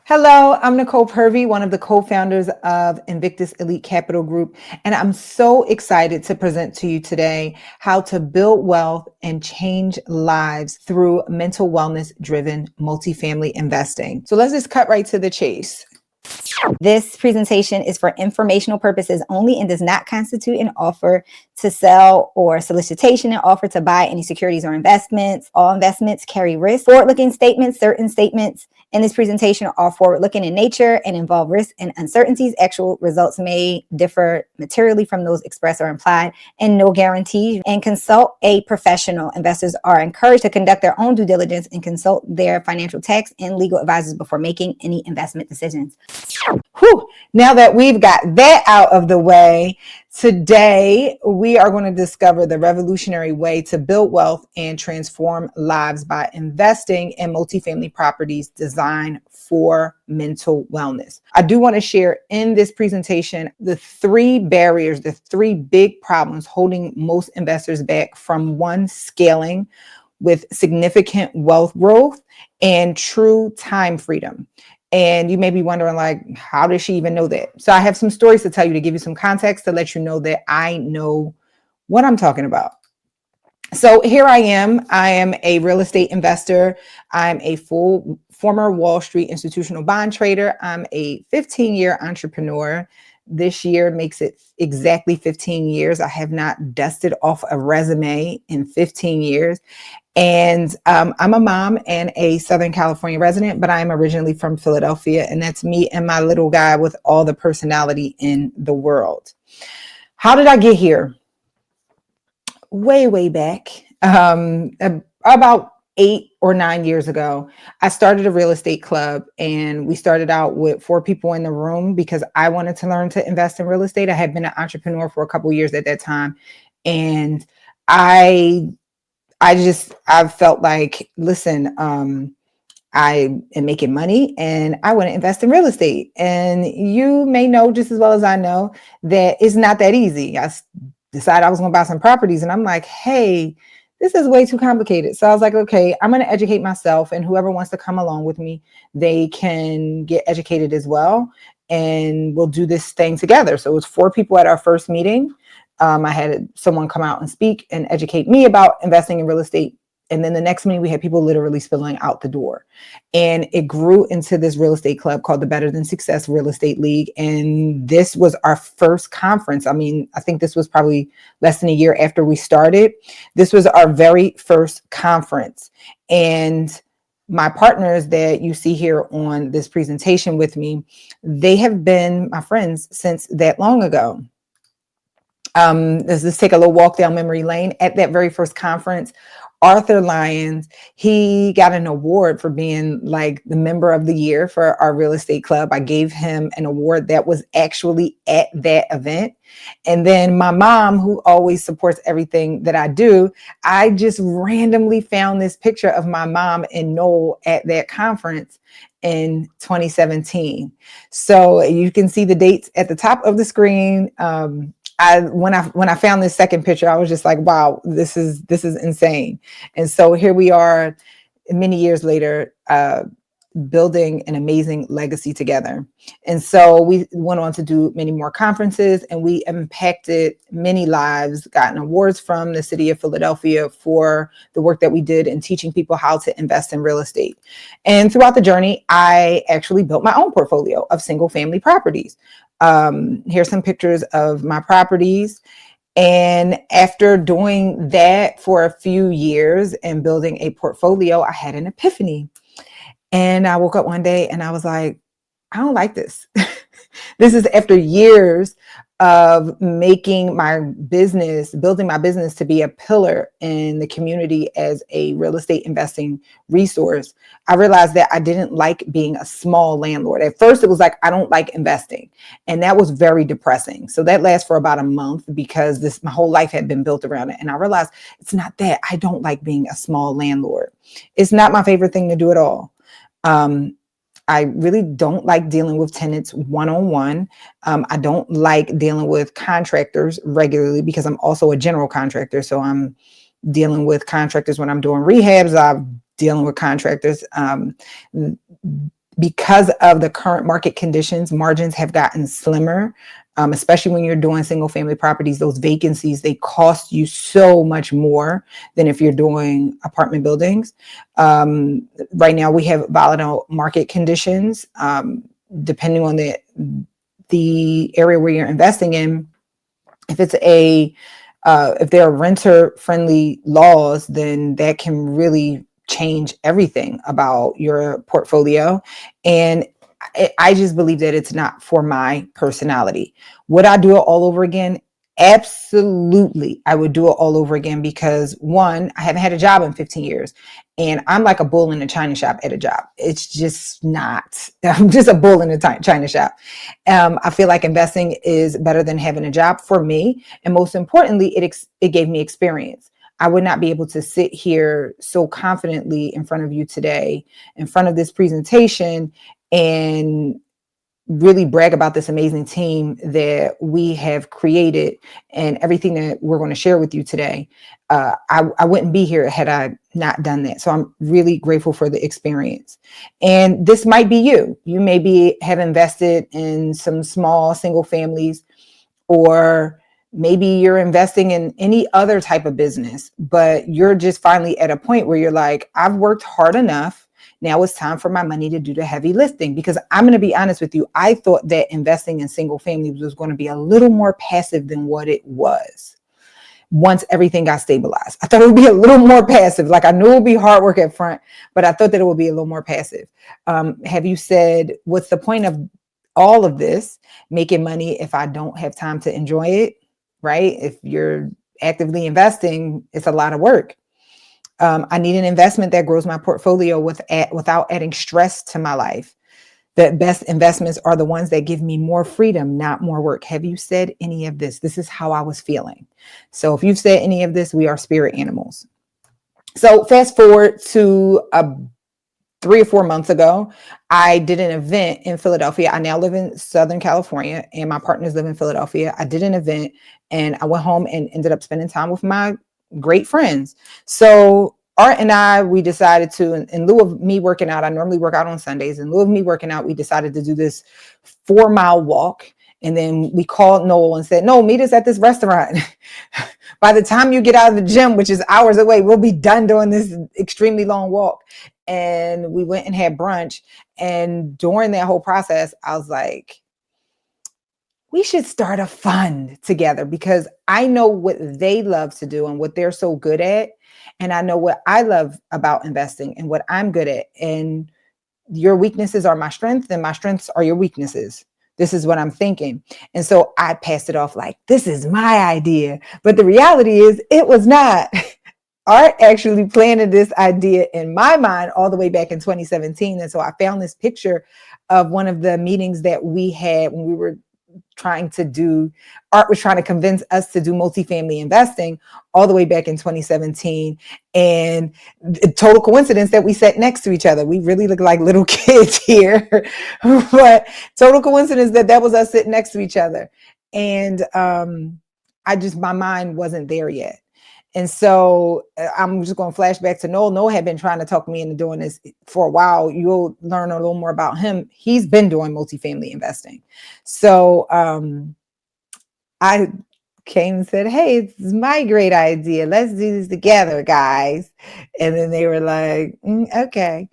Hello, I'm Nicole Purvy, one of the co-founders of Invictus Elite Capital Group, and I'm so excited to present to you today how to build wealth and change lives through mental wellness-driven multifamily investing. So let's just cut right to the chase. This presentation is for informational purposes only and does not constitute an offer to sell or solicitation and offer to buy any securities or investments. All investments carry risk. Forward-looking statements, certain statements in this presentation are forward-looking in nature and involve risks and uncertainties. Actual results may differ materially from those expressed or implied, and no guarantees. And consult a professional. Investors are encouraged to conduct their own due diligence and consult their financial, tax, and legal advisors before making any investment decisions. Whew. Now that we've got that out of the way, today we are going to discover the revolutionary way to build wealth and transform lives by investing in multifamily properties designed for mental wellness. I do want to share in this presentation the three barriers, the three big problems holding most investors back from one, scaling with significant wealth growth and true time freedom. And you may be wondering, like, how does she even know that? So I have some stories to tell you to give you some context to let you know that I know what I'm talking about. So here I am. I am a real estate investor. I'm a former Wall Street institutional bond trader. I'm a 15-year entrepreneur. This year makes it exactly 15 years. I have not dusted off a resume in 15 years. And I'm a mom and a Southern California resident, but I'm originally from Philadelphia, and that's me and my little guy with all the personality in the world. How did I get here? Way back, about 8 or 9 years ago, I started a real estate club, and we started out with 4 people in the room because I wanted to learn to invest in real estate. I had been an entrepreneur for a couple of years at that time, and I felt like, listen, I am making money and I want to invest in real estate. And you may know just as well as I know that it's not that easy. I decided I was going to buy some properties, and I'm like, hey, this is way too complicated. So I was like, okay, I'm going to educate myself, and whoever wants to come along with me, they can get educated as well. And we'll do this thing together. So it was 4 people at our first meeting. I had someone come out and speak and educate me about investing in real estate. And then the next meeting, we had people literally spilling out the door. And it grew into this real estate club called the Better Than Success Real Estate League. And this was our first conference. I mean, I think this was probably less than a year after we started. This was our very first conference. And my partners that you see here on this presentation with me, they have been my friends since that long ago. Let's take a little walk down memory lane. At that very first conference, Arthur Lyons, he got an award for being like the member of the year for our real estate club. I gave him an award that was actually at that event. And then my mom, who always supports everything that I do, I just randomly found this picture of my mom and Noel at that conference in 2017. So you can see the dates at the top of the screen. When I found this second picture, I was just like, wow, this is insane. And so here we are many years later, building an amazing legacy together. And so we went on to do many more conferences, and we impacted many lives, gotten awards from the city of Philadelphia for the work that we did in teaching people how to invest in real estate. And throughout the journey, I actually built my own portfolio of single family properties. Here's some pictures of my properties. And after doing that for a few years and building a portfolio, I had an epiphany. And I woke up one day and I was like, I don't like this. This is after years of building my business to be a pillar in the community as a real estate investing resource. I realized that I didn't like being a small landlord. At first, it was like, I don't like investing. And that was very depressing. So that lasted for about a month because my whole life had been built around it. And I realized it's not that. I don't like being a small landlord. It's not my favorite thing to do at all. I really don't like dealing with tenants one-on-one. I don't like dealing with contractors regularly because I'm also a general contractor. So I'm dealing with contractors when I'm doing rehabs. I'm dealing with contractors because of the current market conditions, margins have gotten slimmer, especially when you're doing single family properties. Those vacancies, they cost you so much more than if you're doing apartment buildings. Right now, we have volatile market conditions. Depending on the area where you're investing in, if it's if there are renter friendly laws, then that can really change everything about your portfolio. And I just believe that it's not for my personality. Would I do it all over again? Absolutely. I would do it all over again because, one, I haven't had a job in 15 years and I'm like a bull in a china shop at a job. It's just not, I'm just a bull in a china shop. I feel like investing is better than having a job for me. And most importantly, it gave me experience. I would not be able to sit here so confidently in front of you today, in front of this presentation, and really brag about this amazing team that we have created and everything that we're going to share with you today. I wouldn't be here had I not done that. So I'm really grateful for the experience. And this might be you. You maybe have invested in some small single families, or maybe you're investing in any other type of business, but you're just finally at a point where you're like, I've worked hard enough. Now it's time for my money to do the heavy lifting. Because I'm going to be honest with you, I thought that investing in single families was going to be a little more passive than what it was once everything got stabilized. I thought it would be a little more passive. Like, I knew it would be hard work at front, but I thought that it would be a little more passive. Have you said, what's the point of all of this, making money, if I don't have time to enjoy it? Right? If you're actively investing, it's a lot of work. I need an investment that grows my portfolio without adding stress to my life. The best investments are the ones that give me more freedom, not more work. Have you said any of this? This is how I was feeling. So if you've said any of this, we are spirit animals. So fast forward to 3 or 4 months ago, I did an event in Philadelphia. I now live in Southern California and my partners live in Philadelphia. I did an event and I went home and ended up spending time with my great friends. So Art and I, we decided to, in lieu of me working out, I normally work out on Sundays. In lieu of me working out, we decided to do this 4-mile walk. And then we called Noel and said, no, meet us at this restaurant. By the time you get out of the gym, which is hours away, we'll be done doing this extremely long walk. And we went and had brunch. And during that whole process, I was like, we should start a fund together, because I know what they love to do and what they're so good at. And I know what I love about investing and what I'm good at. And your weaknesses are my strengths and my strengths are your weaknesses. This is what I'm thinking. And so I passed it off like, this is my idea. But the reality is it was not. Art actually planted this idea in my mind all the way back in 2017. And so I found this picture of one of the meetings that we had when we were Art was trying to convince us to do multifamily investing all the way back in 2017. And total coincidence that we sat next to each other. We really look like little kids here, but total coincidence that was us sitting next to each other. And my mind wasn't there yet. And so I'm just going to flash back to Noel. Noel had been trying to talk me into doing this for a while. You'll learn a little more about him. He's been doing multifamily investing. So I came and said, hey, it's my great idea. Let's do this together, guys. And then they were like, okay.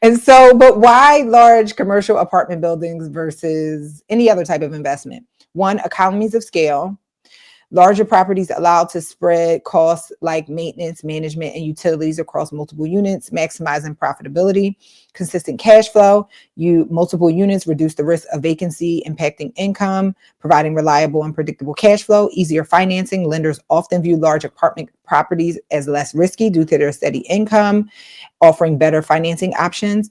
And so, but why large commercial apartment buildings versus any other type of investment? One, economies of scale. Larger properties allow to spread costs like maintenance, management, and utilities across multiple units, maximizing profitability. Consistent cash flow. Multiple units reduce the risk of vacancy, impacting income, providing reliable and predictable cash flow. Easier financing. Lenders often view large apartment properties as less risky due to their steady income, offering better financing options.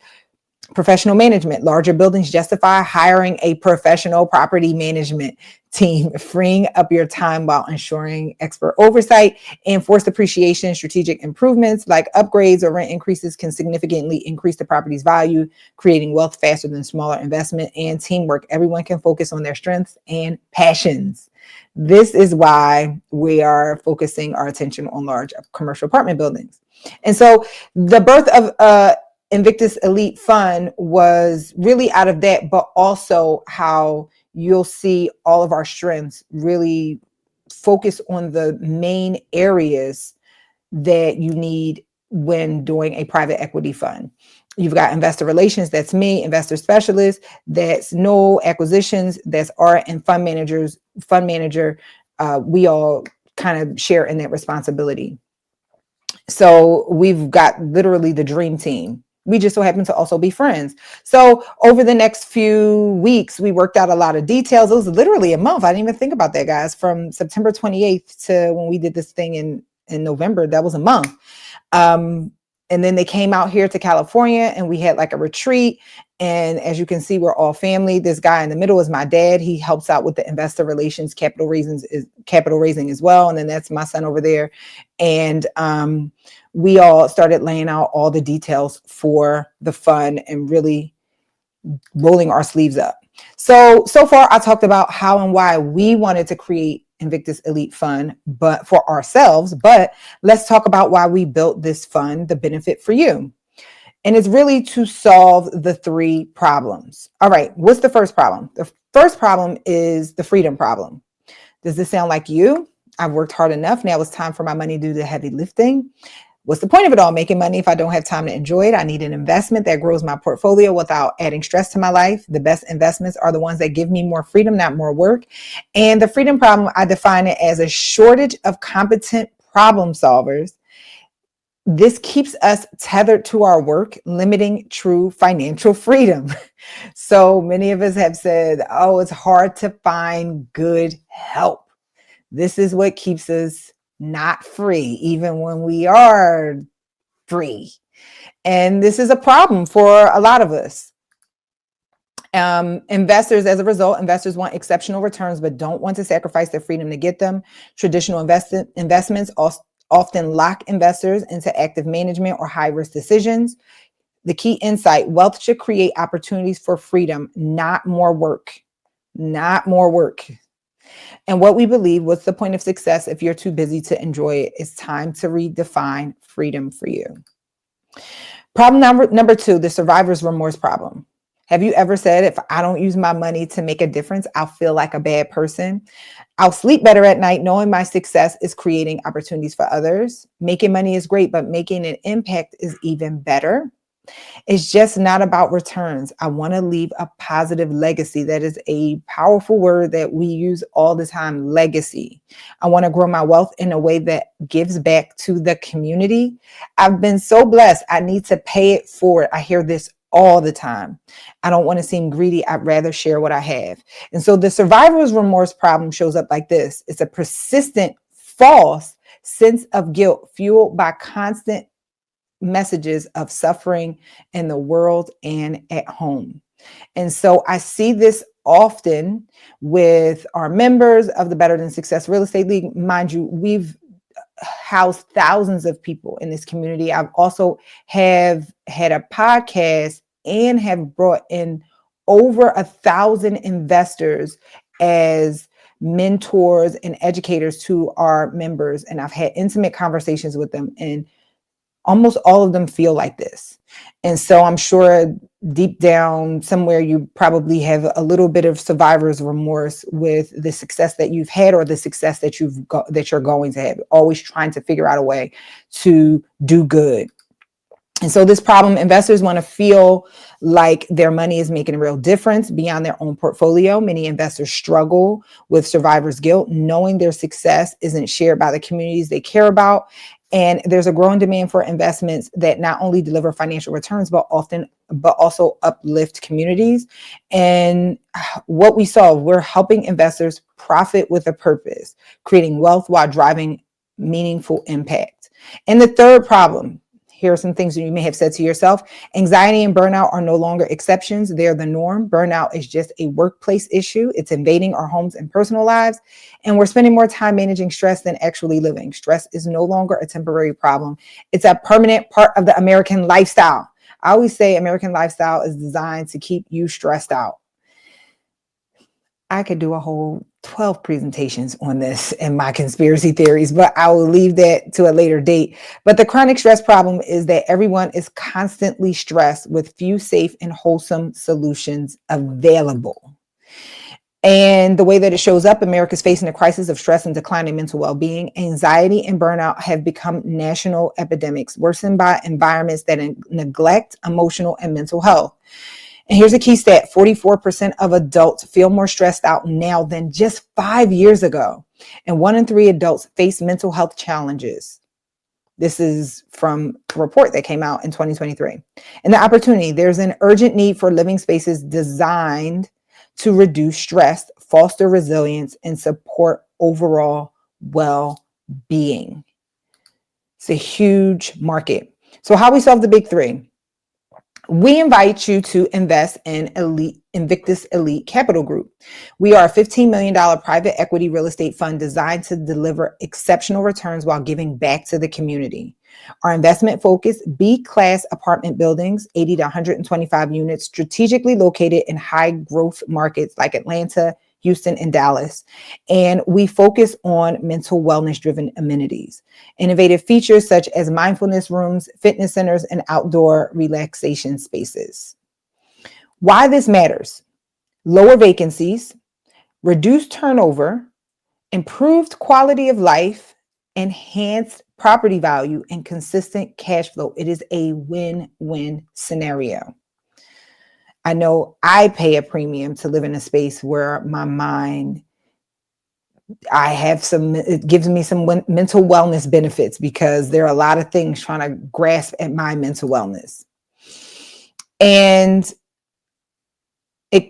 Professional management. Larger buildings justify hiring a professional property management team, freeing up your time while ensuring expert oversight. And forced appreciation. Strategic improvements like upgrades or rent increases can significantly increase the property's value, creating wealth faster than smaller investment. And teamwork. Everyone can focus on their strengths and passions. This is why we are focusing our attention on large commercial apartment buildings. And so the birth of Invictus Elite Fund was really out of that, but also how you'll see all of our strengths really focus on the main areas that you need when doing a private equity fund. You've got investor relations, that's me, investor specialist, that's no acquisitions, that's art, and fund manager. We all kind of share in that responsibility. So we've got literally the dream team. We just so happen to also be friends. So over the next few weeks, we worked out a lot of details. It was literally a month. I didn't even think about that, guys. From September 28th to when we did this thing in November, that was a month. And then they came out here to California and we had like a retreat. And as you can see, we're all family. This guy in the middle is my dad. He helps out with the investor relations, capital raising as well. And then that's my son over there. And we all started laying out all the details for the fund and really rolling our sleeves up. So far I talked about how and why we wanted to create Invictus Elite Fund, but for ourselves, but let's talk about why we built this fund, the benefit for you. And it's really to solve the 3 problems. All right, what's the first problem? The first problem is the freedom problem. Does this sound like you? I've worked hard enough. Now it's time for my money to do the heavy lifting. What's the point of it all, making money, if I don't have time to enjoy it? I need an investment that grows my portfolio without adding stress to my life. The best investments are the ones that give me more freedom, not more work. And the freedom problem, I define it as a shortage of competent problem solvers. This keeps us tethered to our work, limiting true financial freedom. So many of us have said, oh, it's hard to find good help. This is what keeps us not free, even when we are free. And this is a problem for a lot of us. Investors, as a result, investors want exceptional returns, but don't want to sacrifice their freedom to get them. Traditional investments often lock investors into active management or high-risk decisions. The key insight: wealth should create opportunities for freedom, not more work. Not more work. And what we believe, what's the point of success if you're too busy to enjoy it? It's time to redefine freedom for you. Problem number 2, the survivor's remorse problem. Have you ever said, if I don't use my money to make a difference, I'll feel like a bad person? I'll sleep better at night knowing my success is creating opportunities for others. Making money is great, but making an impact is even better. It's just not about returns. I want to leave a positive legacy. That is a powerful word that we use all the time, legacy. I want to grow my wealth in a way that gives back to the community. I've been so blessed. I need to pay it forward. I hear this all the time. I don't want to seem greedy. I'd rather share what I have. And so the survivor's remorse problem shows up like this. It's a persistent, false sense of guilt fueled by constant messages of suffering in the world and at home. And so I see this often with our members of the Better Than Success Real Estate League. Mind you, we've housed thousands of people in this community. I've also have had a podcast and have brought in over 1,000 investors as mentors and educators to our members. And I've had intimate conversations with them, and almost all of them feel like this. And so I'm sure deep down somewhere, you probably have a little bit of survivor's remorse with the success that you've had or the success that that you're going to have, always trying to figure out a way to do good. And so this problem, investors want to feel like their money is making a real difference beyond their own portfolio. Many investors struggle with survivor's guilt, knowing their success isn't shared by the communities they care about. And there's a growing demand for investments that not only deliver financial returns, but also uplift communities. And what we saw, we're helping investors profit with a purpose, creating wealth while driving meaningful impact. And the third problem, here are some things that you may have said to yourself. Anxiety and burnout are no longer exceptions. They're the norm. Burnout is just a workplace issue. It's invading our homes and personal lives. And we're spending more time managing stress than actually living. Stress is no longer a temporary problem. It's a permanent part of the American lifestyle. I always say American lifestyle is designed to keep you stressed out. I could do a whole 12 presentations on this and my conspiracy theories, but I will leave that to a later date. But the chronic stress problem is that everyone is constantly stressed with few safe and wholesome solutions available. And the way that it shows up, America's facing a crisis of stress and declining mental well-being. Anxiety and burnout have become national epidemics, worsened by environments that neglect emotional and mental health. And here's a key stat: 44% of adults feel more stressed out now than just 5 years ago. And 1 in 3 adults face mental health challenges. This is from a report that came out in 2023. And the opportunity: there's an urgent need for living spaces designed to reduce stress, foster resilience, and support overall well-being. It's a huge market. So how we solve the big three? We invite you to invest in Invictus Elite Capital Group. We are a $15 million private equity real estate fund designed to deliver exceptional returns while giving back to the community. Our investment focus: B-class apartment buildings, 80 to 125 units, strategically located in high growth markets like Atlanta, Houston, and Dallas. And we focus on mental wellness driven amenities, innovative features such as mindfulness rooms, fitness centers, and outdoor relaxation spaces. Why this matters: lower vacancies, reduced turnover, improved quality of life, enhanced property value, and consistent cash flow. It is a win-win scenario. I know I pay a premium to live in a space where my mind, it gives me some mental wellness benefits, because there are a lot of things trying to grasp at my mental wellness. And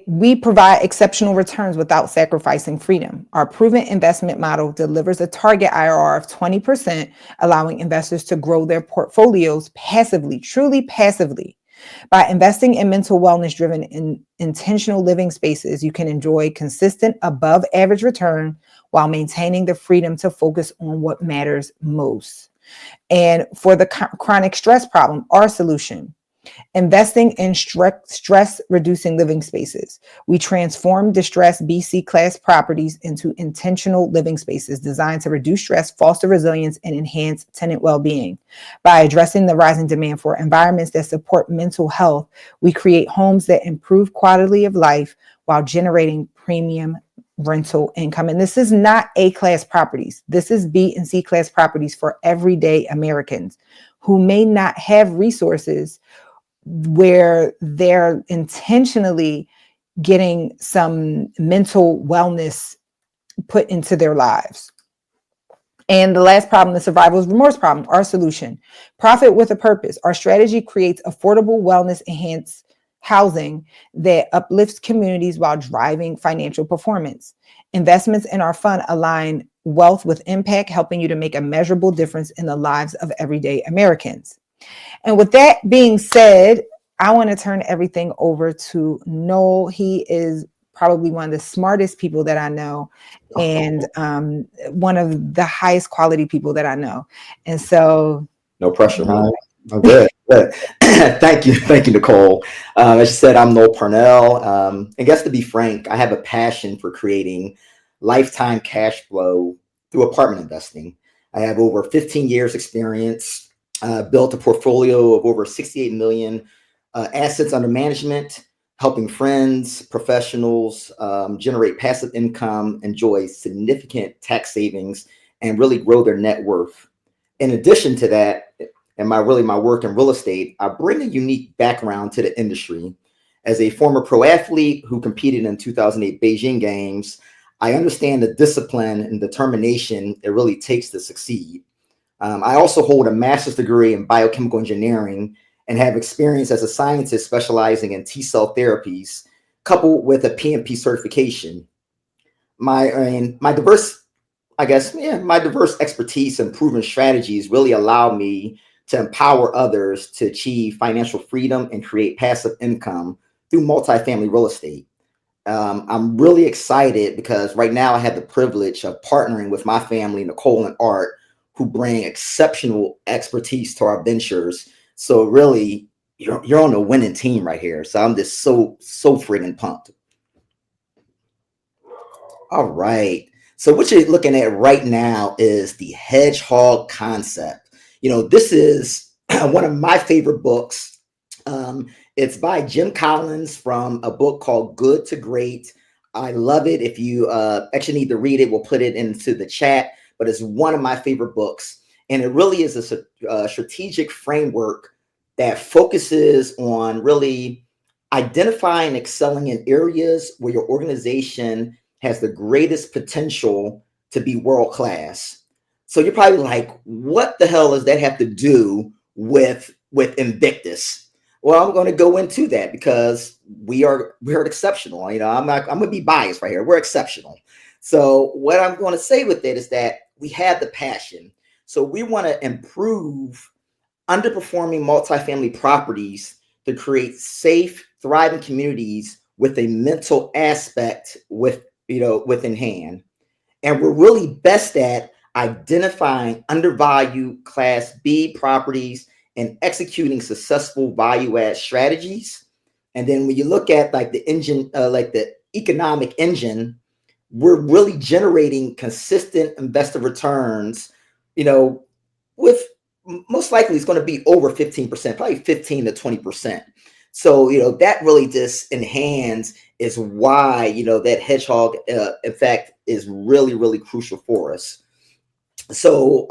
we provide exceptional returns without sacrificing freedom. Our proven investment model delivers a target IRR of 20%, allowing investors to grow their portfolios passively, truly passively. By investing in mental wellness driven and intentional living spaces, you can enjoy consistent above average return while maintaining the freedom to focus on what matters most. And for the chronic stress problem, our solution: investing in stress reducing living spaces. We transform distressed BC class properties into intentional living spaces designed to reduce stress, foster resilience, and enhance tenant well-being. By addressing the rising demand for environments that support mental health, we create homes that improve quality of life while generating premium rental income. And this is not A-class properties. This is B and C class properties for everyday Americans who may not have resources, where they're intentionally getting some mental wellness put into their lives. And the last problem, the survivor's remorse problem, our solution: profit with a purpose. Our strategy creates affordable, wellness enhanced housing that uplifts communities while driving financial performance. Investments in our fund align wealth with impact, helping you to make a measurable difference in the lives of everyday Americans. And with that being said, I want to turn everything over to Noel. He is probably one of the smartest people that I know, and one of the highest quality people that I know. And so, no pressure, huh? I'm good. Good. Thank you, Nicole. As you said, I'm Noel Parnell. And guess, to be frank, I have a passion for creating lifetime cash flow through apartment investing. I have over 15 years experience, built a portfolio of over 68 million assets under management, helping friends, professionals generate passive income, enjoy significant tax savings, and really grow their net worth. In addition to that, and my work in real estate, I bring a unique background to the industry. As a former pro athlete who competed in 2008 Beijing Games, I understand the discipline and determination it really takes to succeed. I also hold a master's degree in biochemical engineering and have experience as a scientist specializing in T-cell therapies, coupled with a PMP certification. My diverse expertise and proven strategies really allow me to empower others to achieve financial freedom and create passive income through multifamily real estate. I'm really excited because right now I have the privilege of partnering with my family, Nicole and Art, who bring exceptional expertise to our ventures. So really, you're on a winning team right here. So I'm just so freaking pumped. All right. So what you're looking at right now is the hedgehog concept. This is one of my favorite books. It's by Jim Collins from a book called Good to Great. I love it. If you actually need to read it, we'll put it into the chat. But it's one of my favorite books. And it really is a strategic framework that focuses on really identifying and excelling in areas where your organization has the greatest potential to be world class. So you're probably like, what the hell does that have to do with Invictus? Well, I'm going to go into that because we're exceptional. I'm going to be biased right here. We're exceptional. So what I'm going to say with it is that we have the passion. So we want to improve underperforming multifamily properties to create safe, thriving communities with a mental aspect within hand. And we're really best at identifying undervalued Class B properties and executing successful value add strategies. And then when you look at like the engine, like the economic engine, we're really generating consistent investor returns, with most likely it's going to be over 15%, probably 15 to 20%. So, that really just enhances is why, that hedgehog effect is really, really crucial for us. So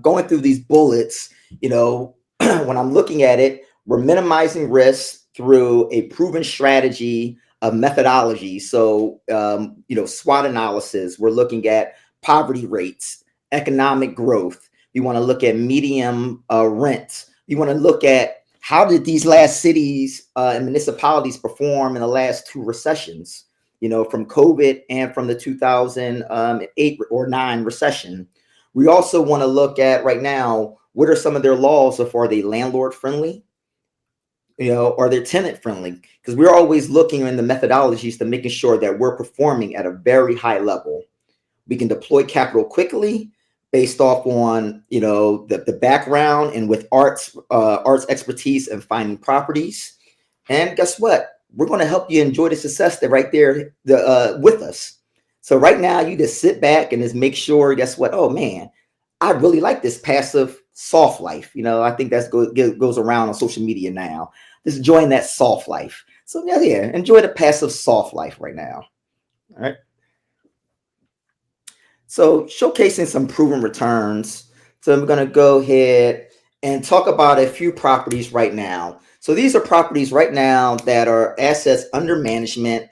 going through these bullets, when I'm looking at it, we're minimizing risk through a proven strategy of methodology. So, SWOT analysis, we're looking at poverty rates, economic growth. You want to look at medium rent. You want to look at how did these last cities and municipalities perform in the last two recessions, from COVID and from the 2008 or 9 recession. We also want to look at right now, what are some of their laws? If are they landlord friendly? Are they tenant friendly? Because we're always looking in the methodologies to making sure that we're performing at a very high level. We can deploy capital quickly based off on, the background and with arts expertise and finding properties. And guess what? We're going to help you enjoy the success that right there with us. So right now you just sit back and just make sure, guess what? Oh man, I really like this passive soft life. I think that goes around on social media now. Just enjoying that soft life. So yeah, enjoy the passive soft life right now. All right. So showcasing some proven returns. So I'm going to go ahead and talk about a few properties right now. So these are properties right now that are assets under management.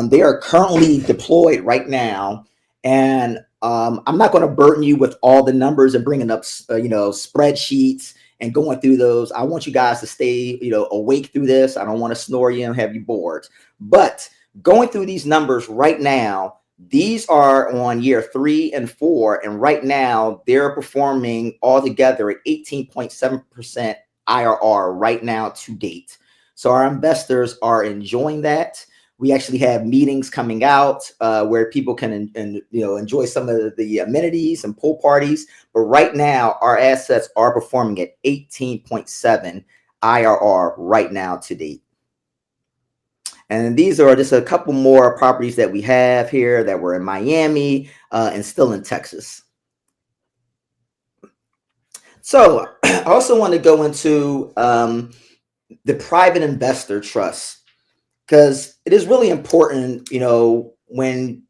They are currently deployed right now. And I'm not going to burden you with all the numbers and bringing up, spreadsheets and going through those. I want you guys to stay, awake through this. I don't want to snore you and have you bored. But going through these numbers right now, these are on year 3 and 4. And right now they're performing altogether at 18.7% IRR right now to date. So our investors are enjoying that. We actually have meetings coming out where people can enjoy some of the amenities and pool parties. But right now, our assets are performing at 18.7 IRR right now to date. And these are just a couple more properties that we have here that were in Miami and still in Texas. So I also want to go into the private investor trust, because it is really important, when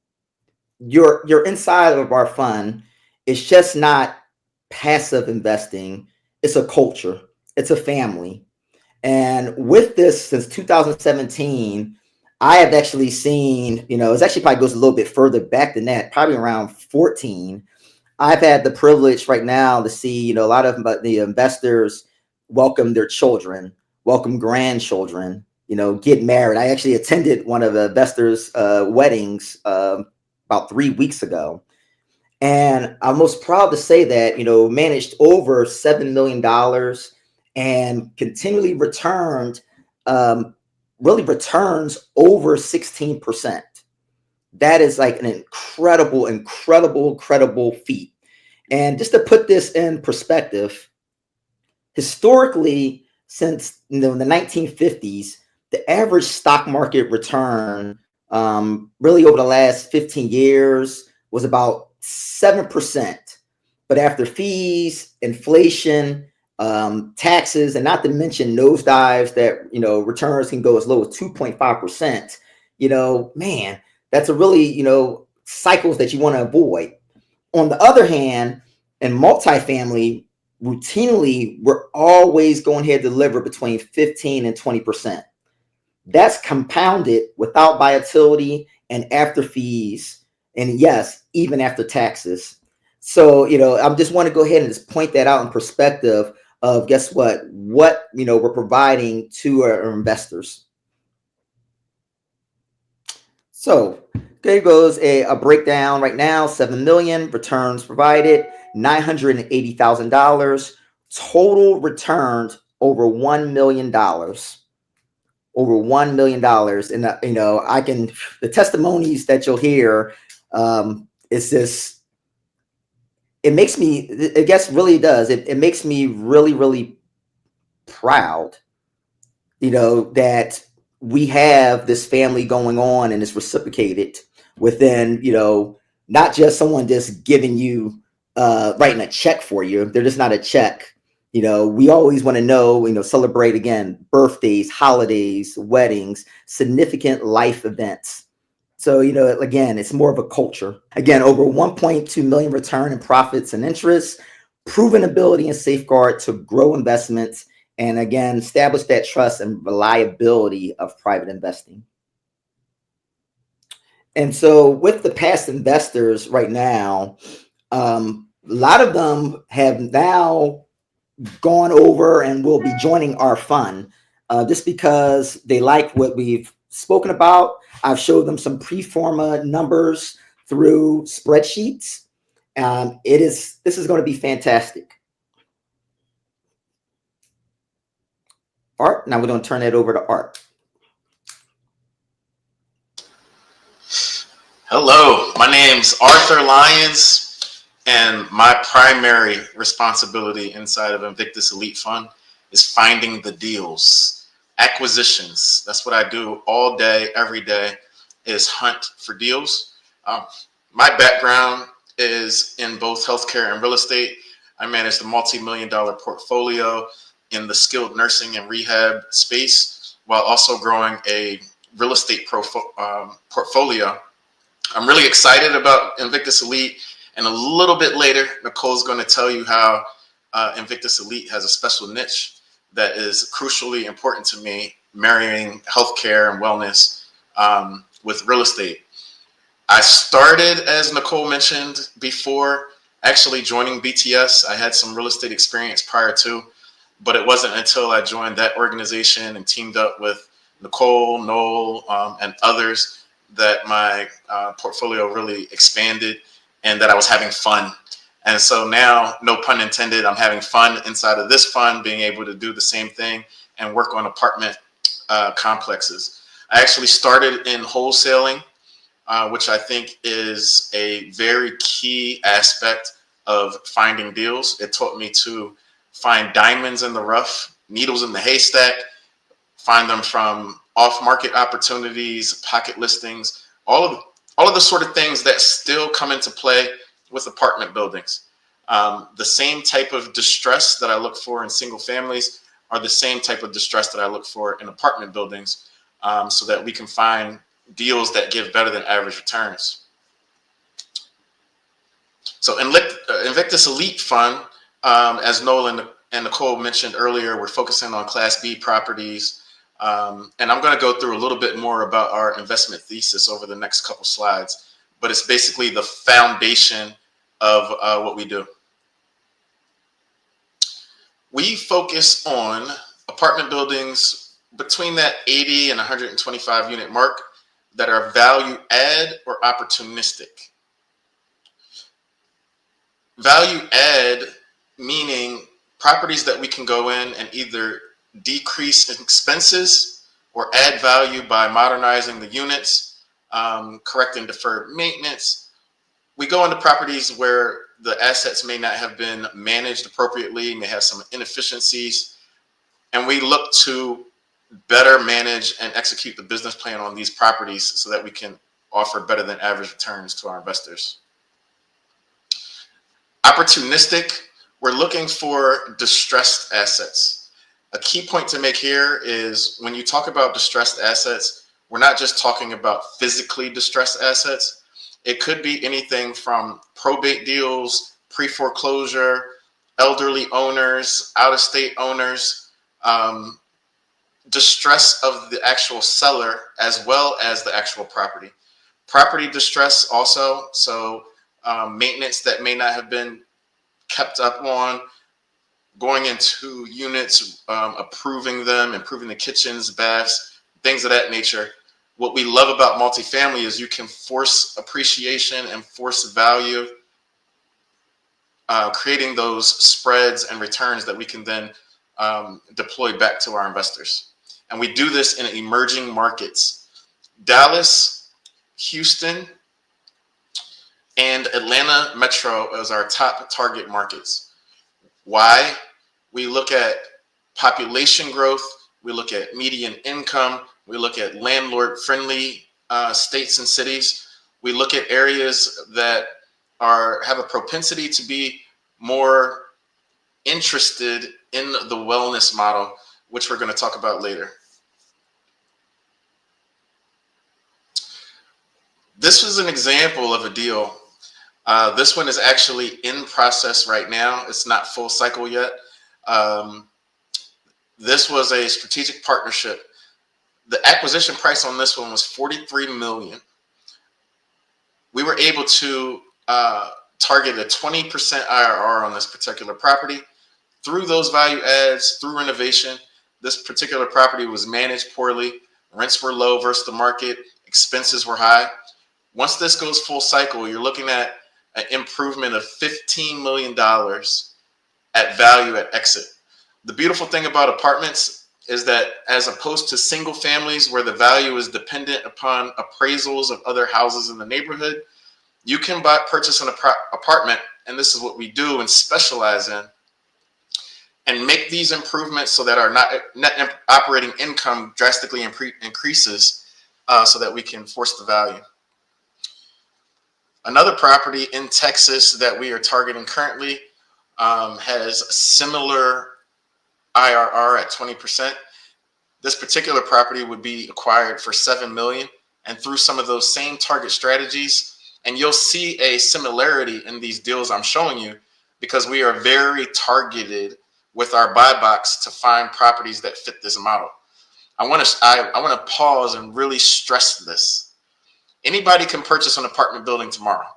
you're inside of our fund, it's just not passive investing. It's a culture. It's a family. And with this, since 2017, I have actually seen, it's actually probably goes a little bit further back than that, probably around 14. I've had the privilege right now to see, a lot of the investors welcome their children, welcome grandchildren, get married. I actually attended one of the investors' weddings about 3 weeks ago. And I'm most proud to say that, managed over $7 million and continually returned, really returns over 16%. That is like an incredible feat. And just to put this in perspective, historically, since the 1950s, the average stock market return really over the last 15 years was about 7%. But after fees, inflation, taxes, and not to mention nosedives that, returns can go as low as 2.5%, man, that's a really, cycles that you want to avoid. On the other hand, in multifamily, routinely, we're always going ahead to deliver between 15 and 20%. That's compounded without volatility and after fees. And yes, even after taxes. So, I just want to go ahead and just point that out in perspective of guess what we're providing to our investors. So there goes a breakdown right now. 7 million returns provided, $980,000 total returns over $1 million. Over $1 million. And, the testimonies that you'll hear, it's this, it makes me, I guess really does. It makes me really, really proud, that we have this family going on and it's reciprocated within, not just someone just giving you, writing a check for you. They're just not a check. We always want to know, celebrate again, birthdays, holidays, weddings, significant life events. So, again, it's more of a culture. Again, over 1.2 million return in profits and interest, proven ability and safeguard to grow investments, and again, establish that trust and reliability of private investing. And so with the past investors right now, a lot of them have now gone over and will be joining our fund just because they like what we've spoken about. I've showed them some pre-forma numbers through spreadsheets. This is going to be fantastic. Art, now we're going to turn that over to Art. Hello, my name's Arthur Lyons, and my primary responsibility inside of Invictus Elite Fund is finding the deals, acquisitions. That's what I do all day, every day, is hunt for deals. My background is in both healthcare and real estate. I manage the multi-million-dollar portfolio in the skilled nursing and rehab space, while also growing a real estate portfolio. I'm really excited about Invictus Elite, and a little bit later, Nicole's going to tell you how Invictus Elite has a special niche that is crucially important to me, marrying healthcare and wellness with real estate. I started, as Nicole mentioned before, actually joining BTS. I had some real estate experience prior to, but it wasn't until I joined that organization and teamed up with Nicole, Noel, and others that my portfolio really expanded and that I was having fun. And so now, no pun intended, I'm having fun inside of this fund, being able to do the same thing and work on apartment complexes. I actually started in wholesaling, which I think is a very key aspect of finding deals. It taught me to find diamonds in the rough, needles in the haystack, find them from off-market opportunities, pocket listings, all of the sort of things that still come into play with apartment buildings. The same type of distress that I look for in single families are the same type of distress that I look for in apartment buildings, so that we can find deals that give better than average returns. So Invictus Elite Fund, as Noel and Nicole mentioned earlier, we're focusing on Class B properties. And I'm going to go through a little bit more about our investment thesis over the next couple slides, but it's basically the foundation of what we do. We focus on apartment buildings between that 80 and 125 unit mark that are value add or opportunistic. Value add meaning properties that we can go in and either decrease expenses or add value by modernizing the units, correcting deferred maintenance. We go into properties where the assets may not have been managed appropriately, may have some inefficiencies, and we look to better manage and execute the business plan on these properties so that we can offer better than average returns to our investors. Opportunistic, we're looking for distressed assets. A key point to make here is when you talk about distressed assets, we're not just talking about physically distressed assets. It could be anything from probate deals, pre-foreclosure, elderly owners, out-of-state owners, distress of the actual seller as well as the actual property. Property distress also, so maintenance that may not have been kept up on, going into units, improving them, improving the kitchens, baths, things of that nature. What we love about multifamily is you can force appreciation and force value, creating those spreads and returns that we can then deploy back to our investors. And we do this in emerging markets. Dallas, Houston, and Atlanta Metro as our top target markets. Why? We look at population growth, we look at median income, we look at landlord-friendly states and cities. We look at areas that have a propensity to be more interested in the wellness model, which we're going to talk about later. This was an example of a deal. This one is actually in process right now. It's not full cycle yet. This was a strategic partnership. The acquisition price on this one was $43 million. We were able to target a 20% IRR on this particular property through those value adds, through renovation. This particular property was managed poorly. Rents were low versus the market. Expenses were high. Once this goes full cycle, you're looking at an improvement of $15 million at value at exit. The beautiful thing about apartments is that as opposed to single families where the value is dependent upon appraisals of other houses in the neighborhood, you can purchase an apartment, and this is what we do and specialize in, and make these improvements so that our net operating income drastically increases so that we can force the value. Another property in Texas that we are targeting currently has similar IRR at 20%. This particular property would be acquired for $7 million, and through some of those same target strategies, and you'll see a similarity in these deals I'm showing you because we are very targeted with our buy box to find properties that fit this model. I want to pause and really stress this. Anybody can purchase an apartment building tomorrow.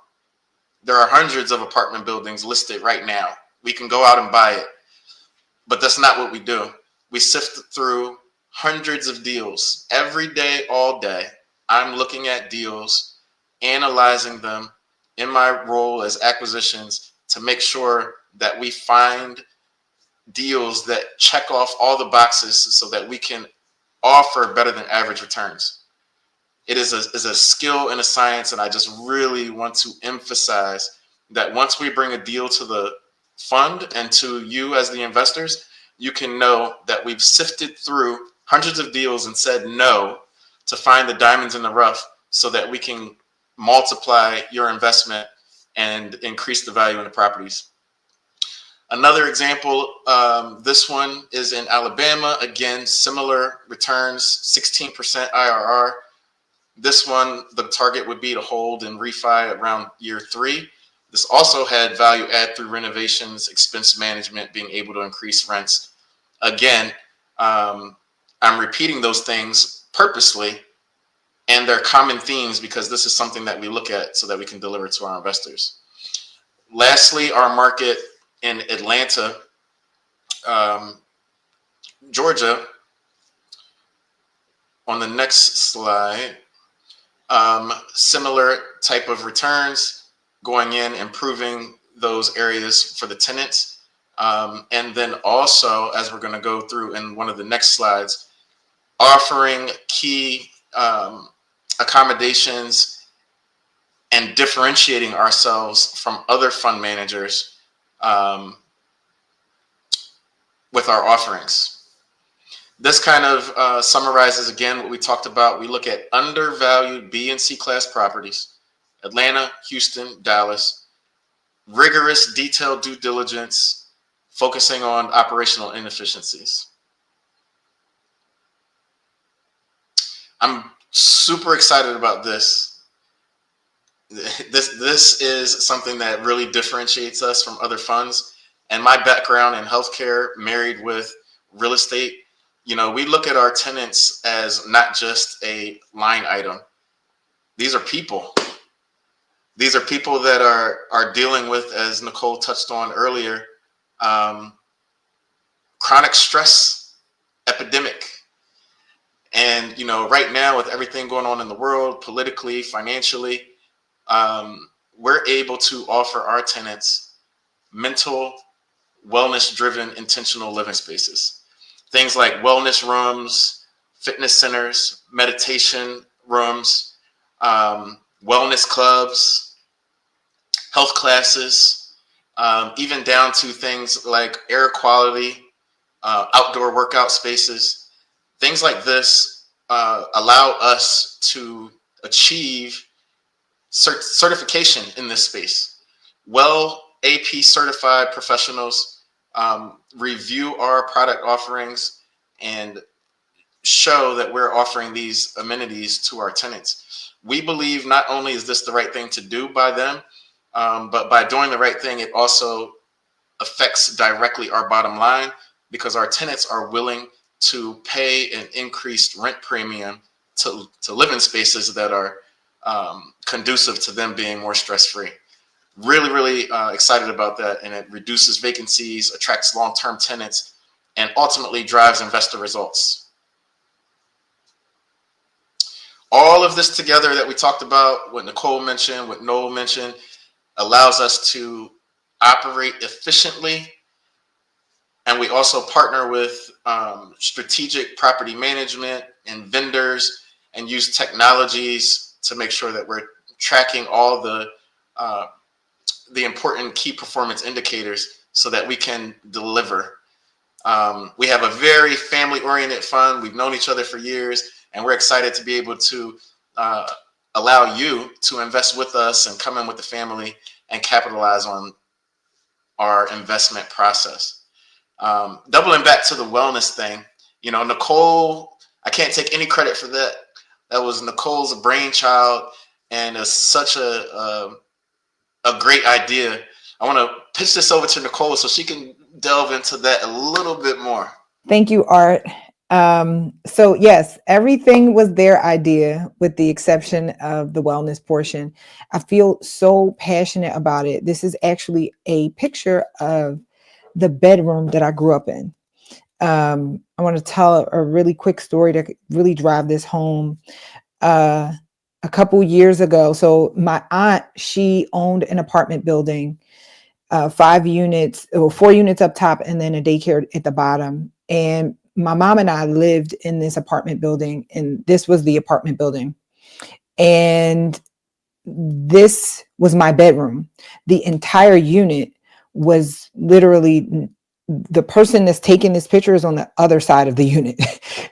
There are hundreds of apartment buildings listed right now. We can go out and buy it, but that's not what we do. We sift through hundreds of deals every day, all day. I'm looking at deals, analyzing them in my role as acquisitions to make sure that we find deals that check off all the boxes so that we can offer better than average returns. It is a skill and a science, and I just really want to emphasize that once we bring a deal to the fund and to you as the investors, you can know that we've sifted through hundreds of deals and said no to find the diamonds in the rough so that we can multiply your investment and increase the value in the properties. Another example, this one is in Alabama. Again, similar returns, 16% IRR. This one, the target would be to hold and refi around year 3. This also had value add through renovations, expense management, being able to increase rents. Again, I'm repeating those things purposely, and they're common themes because this is something that we look at so that we can deliver to our investors. Lastly, our market in Atlanta, Georgia. On the next slide, similar type of returns, going in, improving those areas for the tenants. And then also, as we're going to go through in one of the next slides, offering key accommodations and differentiating ourselves from other fund managers with our offerings. This kind of summarizes again what we talked about. We look at undervalued B and C class properties, Atlanta, Houston, Dallas, rigorous detailed due diligence, focusing on operational inefficiencies. I'm super excited about this. This is something that really differentiates us from other funds. And my background in healthcare, married with real estate, we look at our tenants as not just a line item. These are people. These are people that are dealing with, as Nicole touched on earlier, chronic stress epidemic. And right now, with everything going on in the world, politically, financially, we're able to offer our tenants mental, wellness-driven, intentional living spaces. Things like wellness rooms, fitness centers, meditation rooms, wellness clubs, health classes, even down to things like air quality, outdoor workout spaces. Things like this allow us to achieve certification in this space. Well, AP certified professionals review our product offerings and show that we're offering these amenities to our tenants. We believe not only is this the right thing to do by them, but by doing the right thing, it also affects directly our bottom line, because our tenants are willing to pay an increased rent premium to live in spaces that are conducive to them being more stress-free. Really, really excited about that. And it reduces vacancies, attracts long-term tenants, and ultimately drives investor results. All of this together that we talked about, what Nicole mentioned, what Noel mentioned, allows us to operate efficiently. And we also partner with strategic property management and vendors, and use technologies to make sure that we're tracking all the important key performance indicators so that we can deliver. We have a very family-oriented fund. We've known each other for years, and we're excited to be able to allow you to invest with us and come in with the family and capitalize on our investment process. Doubling back to the wellness thing, Nicole, I can't take any credit for that. That was Nicole's brainchild, and it's such a great idea. I want to pitch this over to Nicole so she can delve into that a little bit more. Thank you, Art. So yes, everything was their idea with the exception of the wellness portion. I feel so passionate about it. This is actually a picture of the bedroom that I grew up in. I want to tell a really quick story to really drive this home. A couple years ago, so my aunt, she owned an apartment building, 4 units up top, and then a daycare at the bottom. And my mom and I lived in this apartment building, and this was the apartment building. And this was my bedroom. The entire unit was literally, the person that's taking this picture is on the other side of the unit.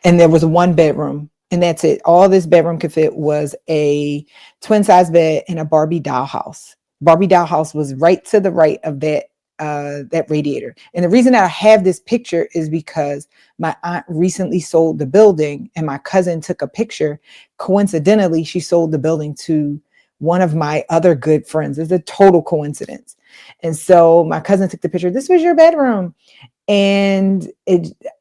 And there was one bedroom, and that's it. All this bedroom could fit was a twin size bed and a Barbie doll house. Barbie doll house was right to the right of that radiator. And the reason that I have this picture is because my aunt recently sold the building, and my cousin took a picture. Coincidentally, she sold the building to one of my other good friends. It's a total coincidence. And so my cousin took the picture. This was your bedroom. And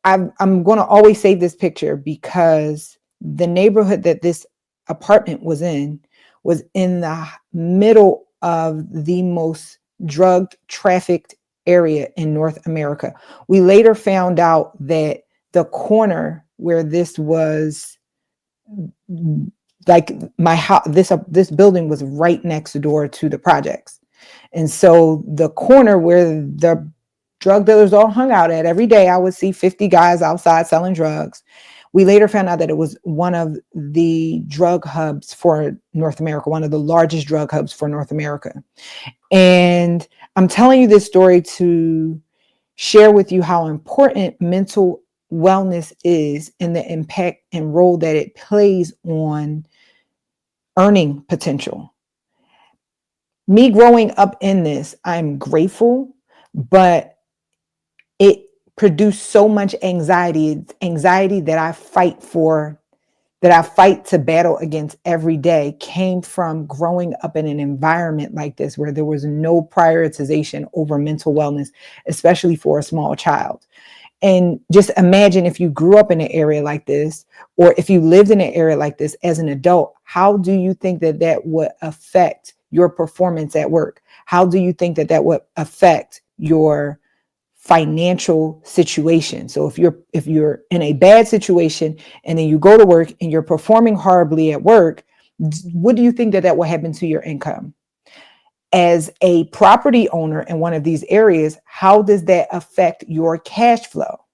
I'm going to always save this picture because the neighborhood that this apartment was in the middle of the most drug trafficked area in North America. We later found out that the corner where this was, like my house, this building was right next door to the projects. And so the corner where the drug dealers all hung out at every day, I would see 50 guys outside selling drugs. We later found out that it was one of the drug hubs for North America, one of the largest drug hubs for North America. And I'm telling you this story to share with you how important mental wellness is and the impact and role that it plays on earning potential. Me growing up in this, I'm grateful, but it produced so much anxiety. It's anxiety that I fight to battle against every day came from growing up in an environment like this where there was no prioritization over mental wellness, especially for a small child. And just imagine if you grew up in an area like this, or if you lived in an area like this as an adult, how do you think that that would affect your performance at work? How do you think that that would affect your financial situation? So if you're in a bad situation and then you go to work and you're performing horribly at work, what do you think that that will happen to your income? As a property owner in one of these areas, how does that affect your cash flow?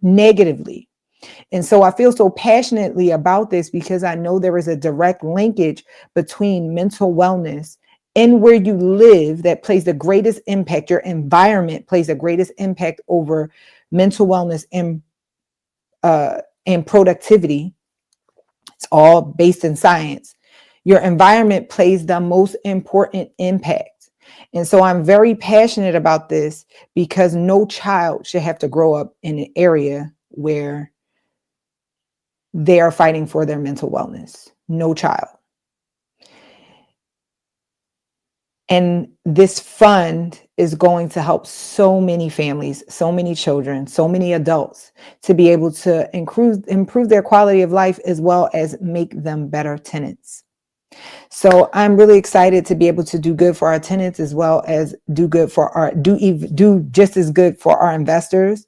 Negatively. And so I feel so passionately about this because I know there is a direct linkage between mental wellness and where you live that plays the greatest impact. Your environment plays the greatest impact over mental wellness and productivity. It's all based in science. Your environment plays the most important impact. And so I'm very passionate about this because no child should have to grow up in an area where they are fighting for their mental wellness. No child. And this fund is going to help so many families, so many children, so many adults to be able to improve their quality of life as well as make them better tenants. So I'm really excited to be able to do good for our tenants as well as do just as good for our investors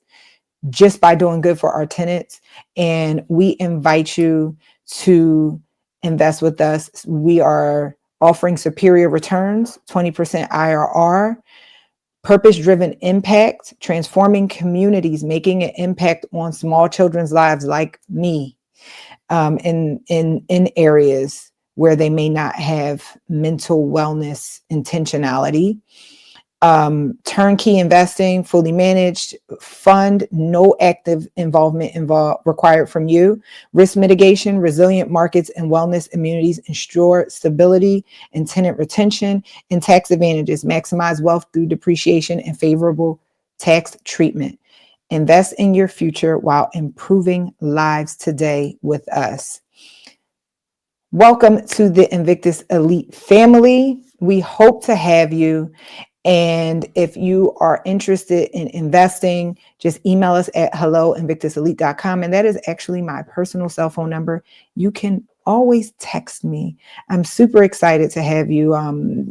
just by doing good for our tenants. And we invite you to invest with us. We are offering superior returns, 20% IRR, purpose-driven impact, transforming communities, making an impact on small children's lives like me, in areas where they may not have mental wellness intentionality. Turnkey investing, fully managed fund, no active involvement required from you. Risk mitigation, resilient markets and wellness immunities ensure stability and tenant retention, and tax advantages, maximize wealth through depreciation and favorable tax treatment. Invest in your future while improving lives today with us. Welcome to the Invictus Elite family. We hope to have you. And if you are interested in investing, just email us at hello@invictuselite.com. And that is actually my personal cell phone number. You can always text me. I'm super excited to have you.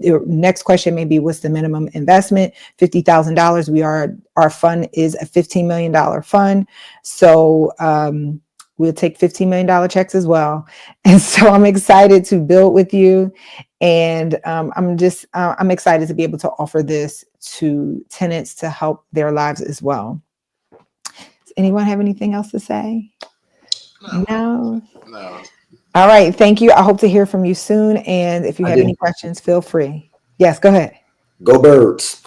Your next question may be, what's the minimum investment? $50,000. Our fund is a $15 million fund. So we'll take $15 million checks as well. And so I'm excited to build with you. And I'm excited to be able to offer this to tenants to help their lives as well. Does anyone have anything else to say? No. All right. Thank you. I hope to hear from you soon. And if you have any questions, feel free. Yes, go ahead. Go Birds.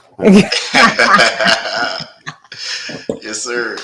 Yes, sir.